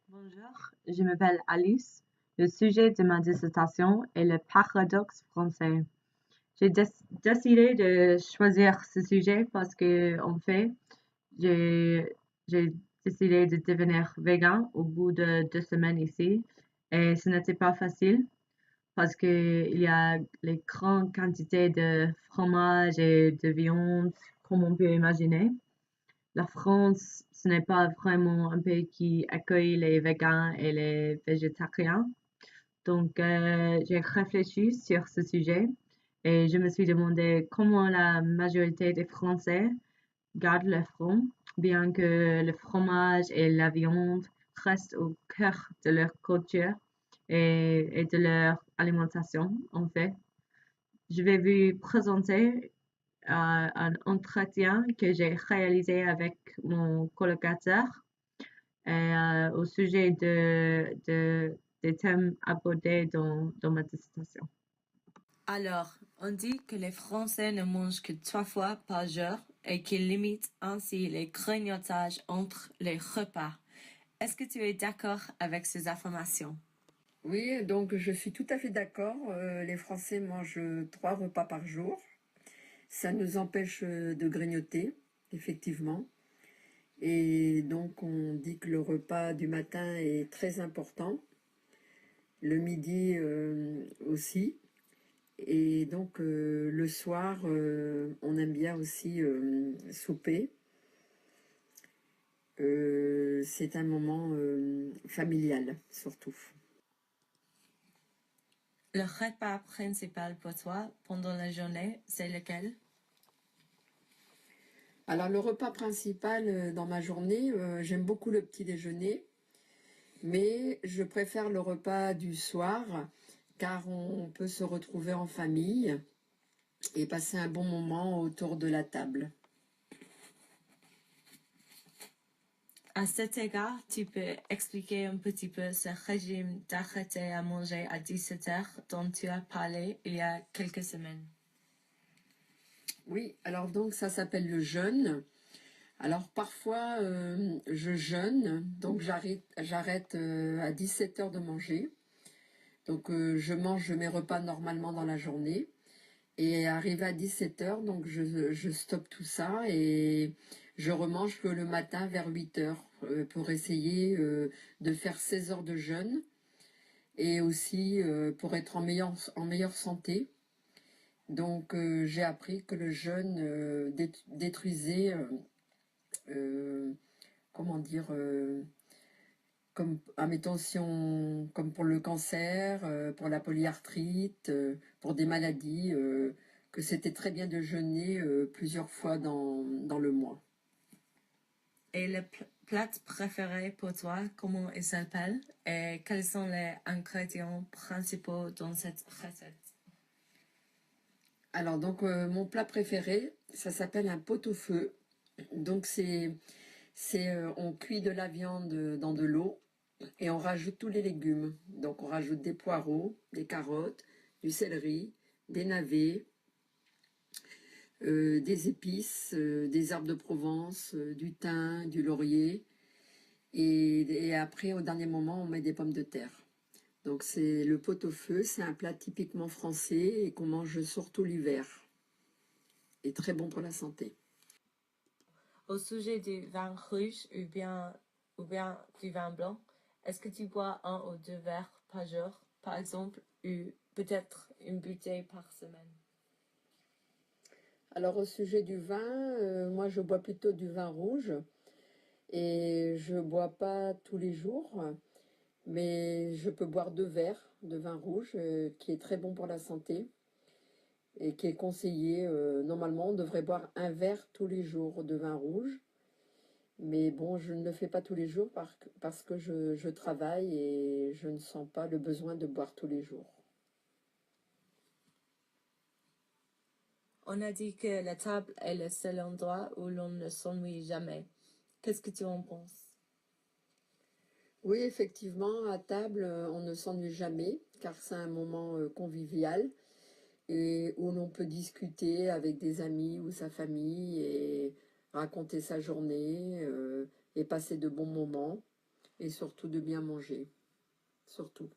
Bonjour, je m'appelle Alice. Le sujet de ma dissertation est le paradoxe français. J'ai décidé de choisir ce sujet parce que, en fait, j'ai j'ai décidé de devenir végan au bout de 2 semaines ici et ce n'était pas facile parce que il y a les grandes quantités de fromage et de viande comme on peut imaginer. La France, ce n'est pas vraiment un pays qui accueille les végans et les végétariens. Donc, j'ai réfléchi sur ce sujet et je me suis demandé comment la majorité des Français gardent leur front, bien que le fromage et la viande restent au cœur de leur culture et de leur alimentation, en fait. Je vais vous présenter un entretien que j'ai réalisé avec mon colocataire au sujet des thèmes abordés dans ma dissertation. Alors, on dit que les Français ne mangent que 3 fois par jour et qu'ils limitent ainsi les grignotages entre les repas. Est-ce que tu es d'accord avec ces affirmations? Oui, donc je suis tout à fait d'accord. Les Français mangent 3 repas par jour. Ça nous empêche de grignoter, effectivement. Et donc on dit que le repas du matin est très important. Le midi aussi. Et donc le soir, on aime bien aussi souper. C'est un moment familial, surtout. Le repas principal pour toi pendant la journée, c'est lequel? Alors le repas principal dans ma journée, j'aime beaucoup le petit déjeuner, mais je préfère le repas du soir car on peut se retrouver en famille et passer un bon moment autour de la table. À cet égard, tu peux expliquer un petit peu ce régime d'arrêter à manger à 17 heures dont tu as parlé il y a quelques semaines. Oui, alors donc ça s'appelle le jeûne. Alors parfois je jeûne, donc j'arrête à 17 heures de manger. Donc je mange mes repas normalement dans la journée. Et arrivé à 17 heures, donc je stoppe tout ça et je remange que le matin vers 8 heures pour essayer de faire 16 heures de jeûne et aussi pour être en meilleure santé. Donc j'ai appris que le jeûne détruisait, comment dire, comme, admettons, comme pour le cancer, pour la polyarthrite, pour des maladies, que c'était très bien de jeûner plusieurs fois dans le mois. Et le plat préféré pour toi, comment il s'appelle et quels sont les ingrédients principaux dans cette recette? Alors, donc, mon plat préféré, ça s'appelle un pot-au-feu. Donc, on cuit de la viande dans de l'eau et on rajoute tous les légumes. Donc, on rajoute des poireaux, des carottes, du céleri, des navets, des épices, des herbes de Provence, du thym, du laurier. Et après, au dernier moment, on met des pommes de terre. Donc c'est le pot-au-feu, c'est un plat typiquement français et qu'on mange surtout l'hiver. Et très bon pour la santé. Au sujet du vin rouge ou bien du vin blanc, est-ce que tu bois 1 ou 2 verres par jour, par exemple, ou peut-être une bouteille par semaine? Alors au sujet du vin, moi je bois plutôt du vin rouge et je bois pas tous les jours, mais je peux boire 2 verres de vin rouge qui est très bon pour la santé et qui est conseillé. Normalement, on devrait boire 1 verre tous les jours de vin rouge. Mais bon, je ne le fais pas tous les jours parce que je travaille et je ne sens pas le besoin de boire tous les jours. On a dit que la table est le seul endroit où l'on ne s'ennuie jamais. Qu'est-ce que tu en penses? Oui, effectivement, à table, on ne s'ennuie jamais car c'est un moment convivial et où l'on peut discuter avec des amis ou sa famille et raconter sa journée et passer de bons moments. et surtout de bien manger. Surtout.